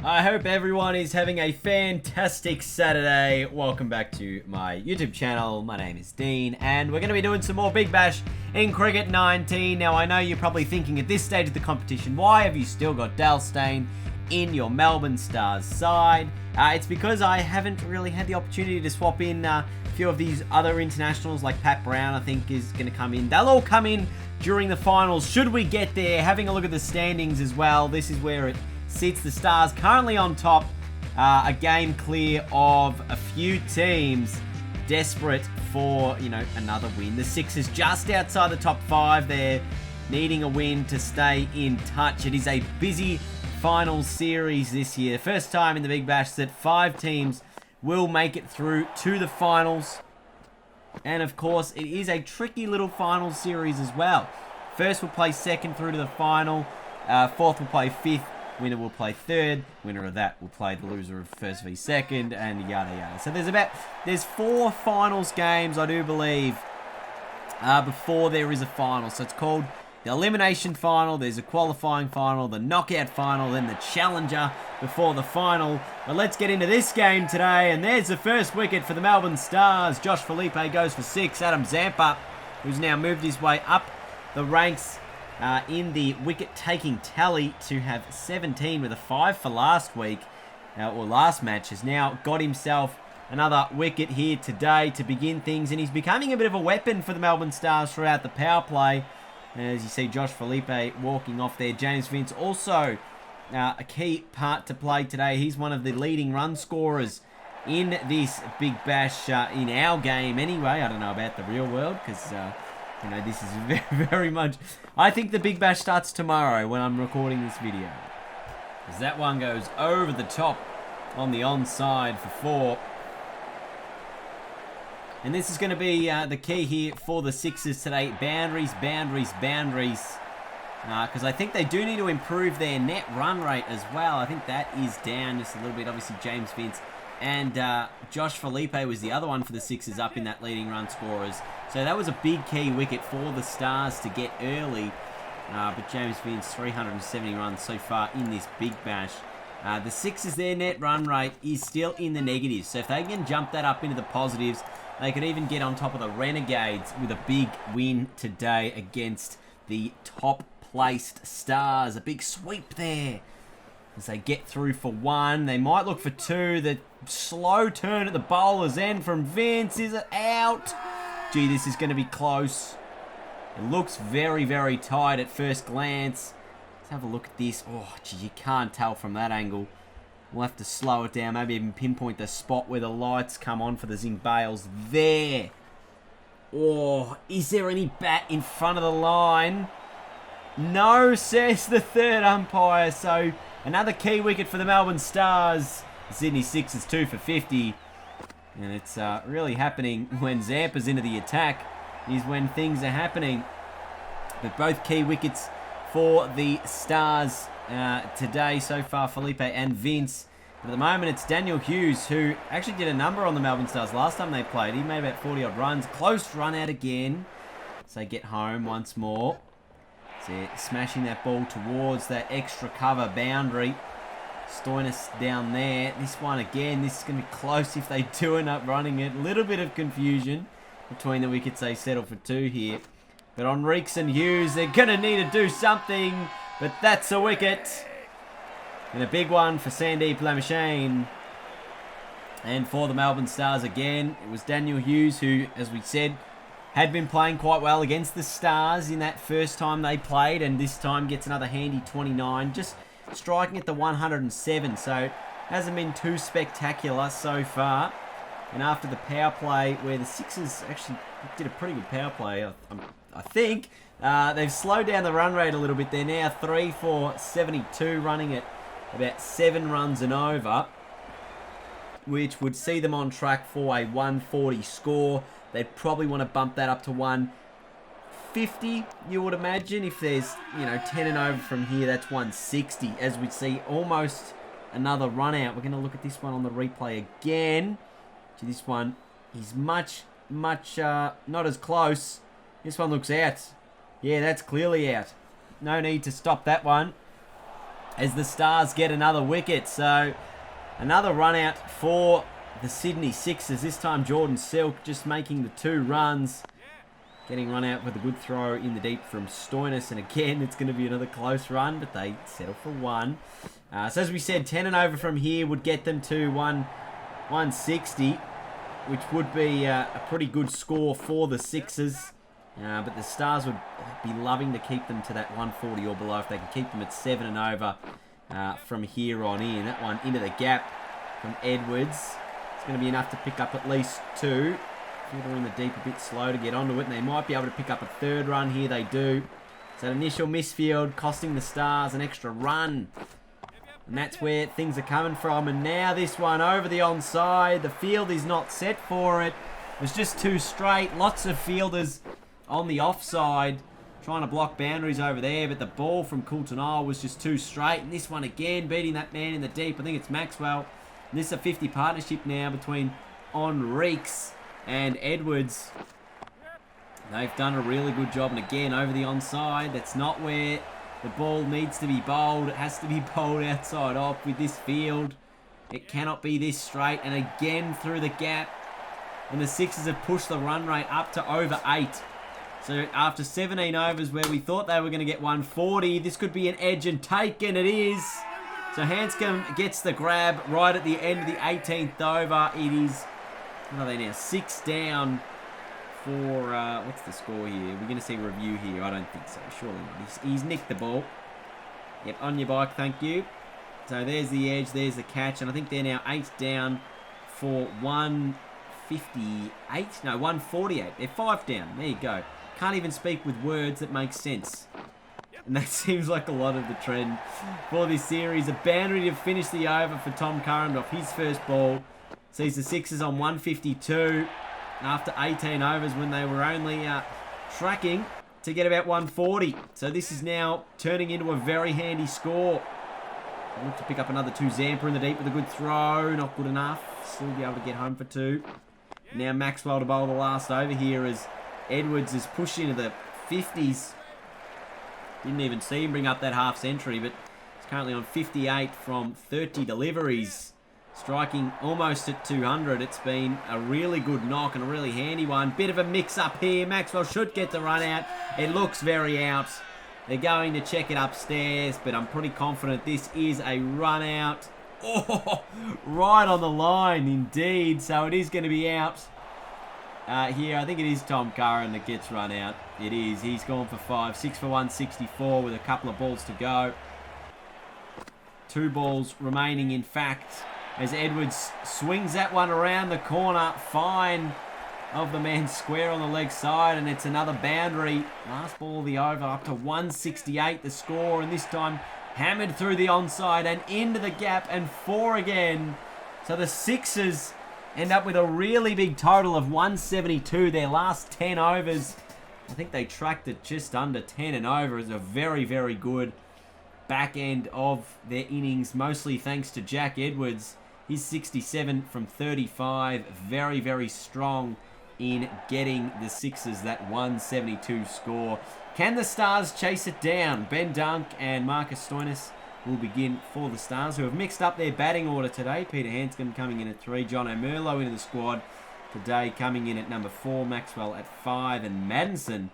I hope everyone is having a fantastic Saturday. Welcome back to my YouTube channel. My name is Dean, and we're going to be doing some more Big Bash in Cricket 19. Now, I know you're probably thinking at this stage of the competition, why have you still got Dale Steyn in your Melbourne Stars side? It's because I haven't really had the opportunity to swap in a few of these other internationals, like Pat Brown, I think, is going to come in. They'll all come in during the finals, should we get there. Having a look at the standings as well, this is where it sits. The Stars currently on top, a game clear of a few teams desperate for, another win. The Sixers just outside the top 5 there, needing a win to stay in touch. It is a busy final series this year. First time in the Big Bash that 5 teams will make it through to the finals. And of course, it is a tricky little final series as well. First will play second through to the final. Fourth will play fifth. Winner will play third. Winner of that will play the loser of first v second, and yada yada. So there's 4 finals games, I do believe, before there is a final. So it's called the elimination final. There's a qualifying final, the knockout final, then the challenger before the final. But let's get into this game today, and there's the first wicket for the Melbourne Stars. Josh Felipe goes for 6. Adam Zampa, who's now moved his way up the ranks in the wicket-taking tally to have 17 with a 5 for last week, or last match, has now got himself another wicket here today to begin things, and he's becoming a bit of a weapon for the Melbourne Stars throughout the power play. As you see Josh Felipe walking off there. James Vince also a key part to play today. He's one of the leading run scorers in this Big Bash, in our game anyway. I don't know about the real world, because this is very, very much... I think the Big Bash starts tomorrow when I'm recording this video. As that one goes over the top on the onside for 4. And this is going to be the key here for the Sixers today. Boundaries, boundaries, boundaries. Because I think they do need to improve their net run rate as well. I think that is down just a little bit. Obviously, James Vince and Josh Felipe was the other one for the Sixers up in that leading run scorers. So that was a big key wicket for the Stars to get early. But James Vince, 370 runs so far in this Big Bash. The Sixers, their net run rate is still in the negatives. So if they can jump that up into the positives, they could even get on top of the Renegades with a big win today against the top-placed Stars. A big sweep there as they get through for 1. They might look for 2. The slow turn at the bowler's end from Vince. Is it out? Gee, this is going to be close. It looks very, very tight at first glance. Let's have a look at this. Oh, gee, you can't tell from that angle. We'll have to slow it down. Maybe even pinpoint the spot where the lights come on for the zinc bales. There. Oh, is there any bat in front of the line? No, says the third umpire. So another key wicket for the Melbourne Stars. The Sydney Sixers 2 for 50. And it's really happening when Zampa's into the attack is when things are happening. But both key wickets for the Stars today so far, Felipe and Vince. But at the moment, it's Daniel Hughes, who actually did a number on the Melbourne Stars last time they played. He made about 40-odd runs. Close run out again. So they get home once more. So smashing that ball towards that extra cover boundary. Stoinis down there. This one again. This is going to be close if they do end up running it. A little bit of confusion between the wickets. They settle for 2 here. But on Reeks and Hughes, they're going to need to do something. But that's a wicket. And a big one for Sandeep Lamashane. And for the Melbourne Stars again, it was Daniel Hughes who, as we said, had been playing quite well against the Stars in that first time they played. And this time gets another handy 29. Just striking at the 107. So hasn't been too spectacular so far. And after the power play, where the Sixers actually did a pretty good power play, I think, they've slowed down the run rate a little bit. They're now 3 for 72, running at about 7 runs and over, which would see them on track for a 140 score. They'd probably want to bump that up to 150, you would imagine. If there's, 10 and over from here, that's 160, as we'd see almost another run out. We're going to look at this one on the replay again. This one is much, not as close. This one looks out. Yeah, that's clearly out. No need to stop that one. as the Stars get another wicket. So another run out for the Sydney Sixers. This time Jordan Silk just making the 2 runs. Getting run out with a good throw in the deep from Stoinis. And again, it's going to be another close run, but they settle for 1. So as we said, 10 and over from here would get them to 160, which would be a pretty good score for the Sixers. But the Stars would be loving to keep them to that 140 or below if they can keep them at 7 and over from here on in. That one into the gap from Edwards. It's going to be enough to pick up at least 2. Fielder in the deep, a bit slow to get onto it, and they might be able to pick up a 3rd run here. They do. So initial misfield costing the Stars an extra run. And that's where things are coming from. And now this one over the onside. The field is not set for it. It was just too straight. Lots of fielders on the offside trying to block boundaries over there, but the ball from Coulton-Isle was just too straight. And this one again, beating that man in the deep. I think it's Maxwell. And this is a 50 partnership now between Enriques and Edwards. They've done a really good job. And again, over the onside, that's not where the ball needs to be bowled. It has to be bowled outside off with this field. It cannot be this straight. And again through the gap. And the Sixers have pushed the run rate up to over 8. So after 17 overs where we thought they were going to get 140, this could be an edge and take, and it is. So Hanscom gets the grab right at the end of the 18th over. It is, what are they now, 6 down for, what's the score here? We're going to see a review here. I don't think so, surely. He's nicked the ball. Yep, on your bike, thank you. So there's the edge, there's the catch, and I think they're now 8 down for 158. No, 148. They're 5 down. There you go. Can't even speak with words that make sense. And that seems like a lot of the trend for this series. A boundary to finish the over for Tom Curran off his first ball. Sees the Sixers on 152 after 18 overs when they were only tracking to get about 140. So this is now turning into a very handy score. Look to pick up another 2. Zampa in the deep with a good throw. Not good enough. Still be able to get home for 2. Now Maxwell to bowl the last over here as Edwards is pushed into the 50s. Didn't even see him bring up that half century, but he's currently on 58 from 30 deliveries. Striking almost at 200. It's been a really good knock and a really handy one. Bit of a mix-up here. Maxwell should get the run out. It looks very out. They're going to check it upstairs, but I'm pretty confident this is a run out. Oh, right on the line indeed. So it is going to be out. Here, I think it is Tom Curran that gets run out. It is. He's gone for 5. 6 for 164 with a couple of balls to go. 2 balls remaining, in fact, as Edwards swings that one around the corner. Fine of the man square on the leg side, and it's another boundary. Last ball of the over, up to 168 the score, and this time hammered through the onside and into the gap, and 4 again. So the Sixers end up with a really big total of 172 their last 10 overs. I think they tracked it just under 10 and over. It's a very, very good back end of their innings, mostly thanks to Jack Edwards. He's 67 from 35. Very, very strong in getting the Sixers that 172 score. Can the Stars chase it down? Ben Dunk and Marcus Stoinis will begin for the Stars, who have mixed up their batting order today. Peter Hanscom coming in at 3, John O'Murlo into the squad today, coming in at number 4, Maxwell at 5, and Maddinson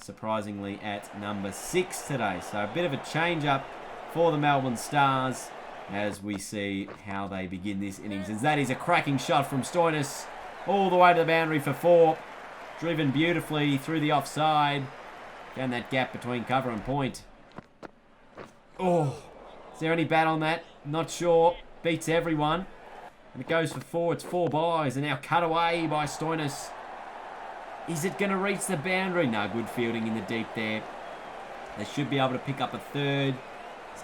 surprisingly at number 6 today. So a bit of a change up for the Melbourne Stars as we see how they begin this innings. And that is a cracking shot from Stoinis all the way to the boundary for 4. Driven beautifully through the offside. Down that gap between cover and point. Oh, is there any bat on that? Not sure. Beats everyone. And it goes for 4. It's 4 byes. And now cut away by Stoinis. Is it going to reach the boundary? No, good fielding in the deep there. They should be able to pick up a 3rd.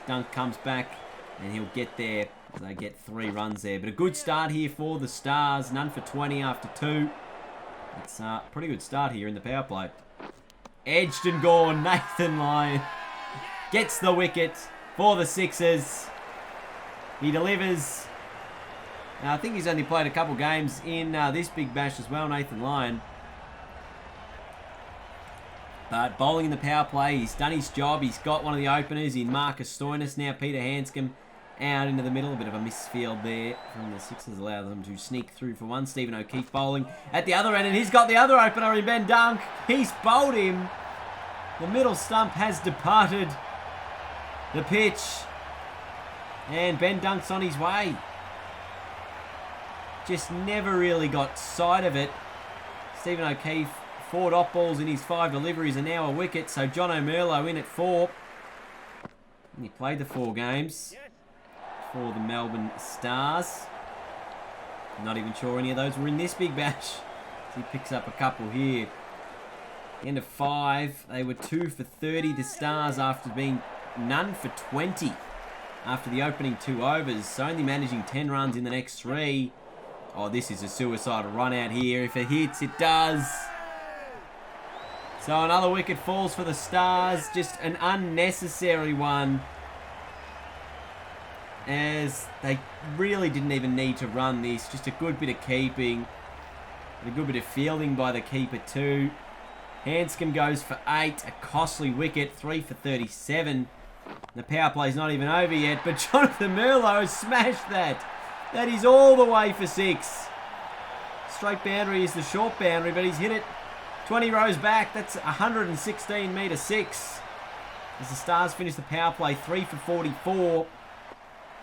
Dunk comes back and he'll get there. They get 3 runs there. But a good start here for the Stars. None for 20 after 2. It's a pretty good start here in the power play. Edged and gone. Nathan Lyon gets the wicket for the Sixers. He delivers. Now, I think he's only played a couple games in this big bash as well, Nathan Lyon. But bowling in the power play, he's done his job. He's got one of the openers in Marcus Stoinis. Now Peter Hanscom out into the middle. A bit of a misfield there from the Sixers. Allow them to sneak through for one. Stephen O'Keefe bowling at the other end. And he's got the other opener in Ben Dunk. He's bowled him. The middle stump has departed the pitch. And Ben Dunk's on his way. Just never really got sight of it. Stephen O'Keefe, 4 dot balls in his 5 deliveries and now a wicket. So John O'Merlo in at 4. And he played the 4 games for the Melbourne Stars. Not even sure any of those were in this big bash. He picks up a couple here. End of 5. They were 2 for 30, the Stars, after being none for 20 after the opening 2 overs. So only managing 10 runs in the next 3. Oh, this is a suicidal run out here. If it hits, it does. So another wicket falls for the Stars. Just an unnecessary one, as they really didn't even need to run this. Just a good bit of keeping. And a good bit of fielding by the keeper too. Hanscom goes for 8. A costly wicket. 3 for 37. The power play's not even over yet. But Jonathan Merlo has smashed that. That is all the way for 6. Straight boundary is the short boundary, but he's hit it 20 rows back. That's 116 metre 6. As the Stars finish the power play 3 for 44.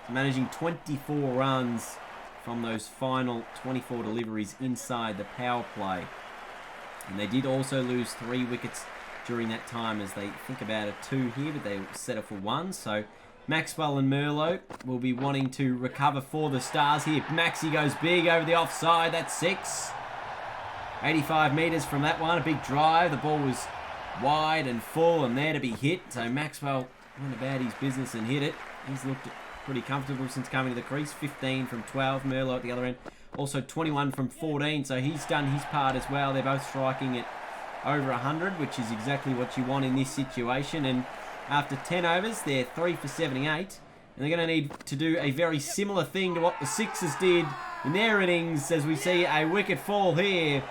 Managing 24 runs from those final 24 deliveries inside the power play. And they did also lose 3 wickets during that time, as they think about a 2 here, but they settle for 1. So Maxwell and Merlo will be wanting to recover for the Stars here. Maxi goes big over the offside. That's 6. 85 metres from that one. A big drive. The ball was wide and full and there to be hit. So Maxwell went about his business and hit it. He's looked pretty comfortable since coming to the crease. 15 from 12. Merlo at the other end. Also 21 from 14. So he's done his part as well. They're both striking at over 100, which is exactly what you want in this situation. And after 10 overs, they're 3 for 78. And they're going to need to do a very similar thing to what the Sixers did in their innings, as we see a wicket fall here.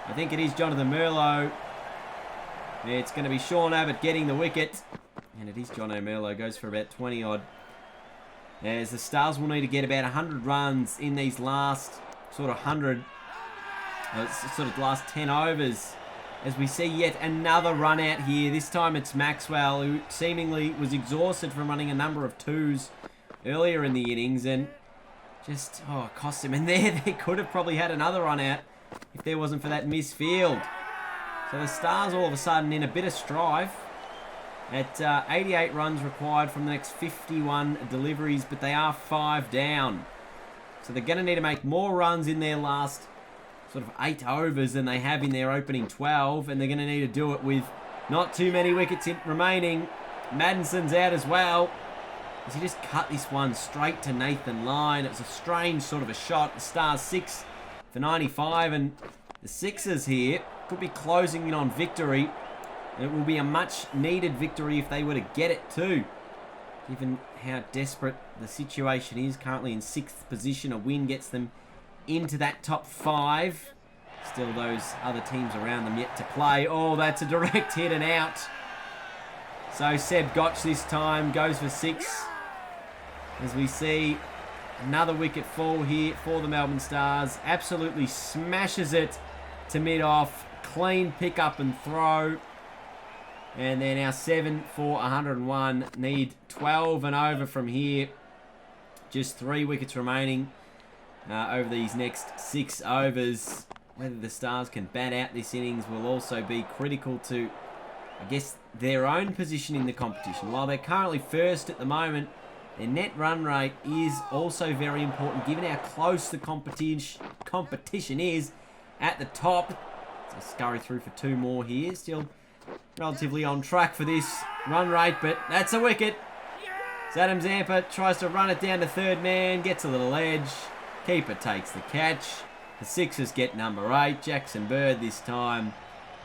I think it is Jonathan Merlo. It's going to be Sean Abbott getting the wicket. And it is John O'Merlo. Goes for about 20 odd. As the Stars will need to get about 100 runs in these last sort of last 10 overs. As we see yet another run out here. This time it's Maxwell, who seemingly was exhausted from running a number of 2s earlier in the innings. And just, cost him. And there they could have probably had another run out if there wasn't for that misfield. So the Stars all of a sudden in a bit of strife. At 88 runs required from the next 51 deliveries, but they are 5 down. So they're going to need to make more runs in their last sort of 8 overs than they have in their opening 12, and they're going to need to do it with not too many wickets remaining. Maddison's out as well, as he just cut this one straight to Nathan Lyon. It was a strange sort of a shot. The Stars 6 for 95, and the Sixers here could be closing in on victory. And it will be a much needed victory if they were to get it too, given how desperate the situation is. Currently in 6th position, a win gets them into that top 5. Still those other teams around them yet to play. Oh, that's a direct hit and out. So Seb Gotch this time goes for 6. As we see another wicket fall here for the Melbourne Stars. Absolutely smashes it to mid-off. Clean pick up and throw. And they're now 7 for 101. Need 12 and over from here. Just 3 wickets remaining over these next 6 overs. Whether the Stars can bat out this innings will also be critical to, I guess, their own position in the competition. While they're currently first at the moment, their net run rate is also very important, given how close the competition is at the top. So scurry through for 2 more here. Still relatively on track for this run rate, but that's a wicket. Adam Zampa tries to run it down to third man, gets a little edge. Keeper takes the catch. The Sixers get number 8. Jackson Bird this time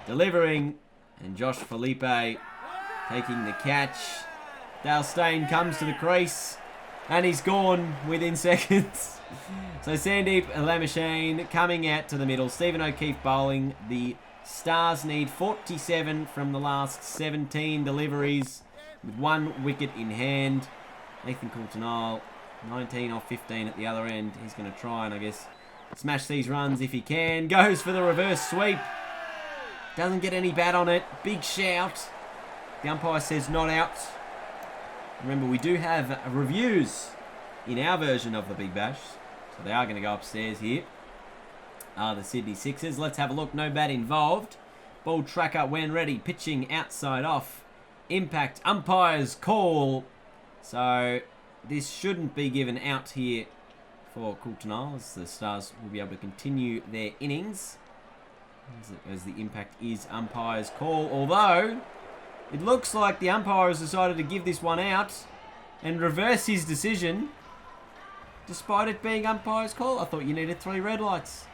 delivering, and Josh Felipe taking the catch. Dale Steyn comes to the crease, and he's gone within seconds. So Sandeep Lamashane coming out to the middle. Stephen O'Keefe bowling the Stars need 47 from the last 17 deliveries with 1 wicket in hand. Nathan Coulter-Nile, 19 off 15 at the other end. He's going to try and, I guess, smash these runs if he can. Goes for the reverse sweep. Doesn't get any bat on it. Big shout. The umpire says not out. Remember, we do have reviews in our version of the Big Bash. So they are going to go upstairs here. The Sydney Sixers. Let's have a look. No bat involved. Ball tracker when ready. Pitching outside off. Impact. Umpire's call. So this shouldn't be given out here for Coulter-Nile, as the Stars will be able to continue their innings. As the impact is umpire's call. Although, it looks like the umpire has decided to give this one out and reverse his decision, despite it being umpire's call. I thought you needed 3 red lights.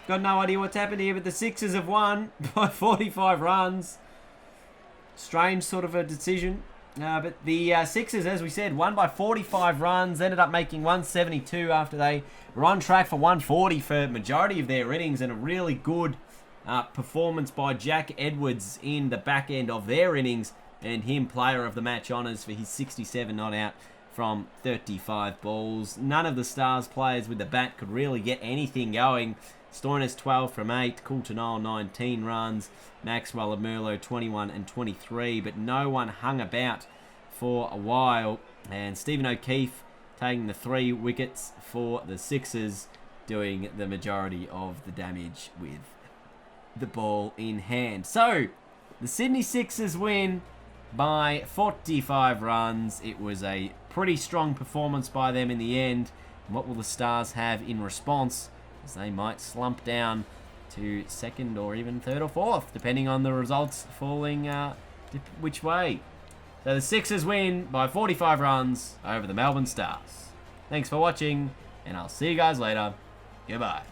Got no idea what's happened here, but the Sixers have won by 45 runs. Strange sort of a decision. But the Sixers, as we said, won by 45 runs. Ended up making 172 after they were on track for 140 for majority of their innings. And a really good performance by Jack Edwards in the back end of their innings. And him player of the match honours for his 67 not out from 35 balls. None of the Stars players with the bat could really get anything going. Stoinis 12 from 8, Coulter-Nile 19 runs, Maxwell and Merlo 21 and 23, but no one hung about for a while. And Stephen O'Keefe taking the 3 wickets for the Sixers, doing the majority of the damage with the ball in hand. So, the Sydney Sixers win by 45 runs. It was a pretty strong performance by them in the end. And what will the Stars have in response? As they might slump down to 2nd or even 3rd or 4th, depending on the results falling which way. So the Sixers win by 45 runs over the Melbourne Stars. Thanks for watching, and I'll see you guys later. Goodbye.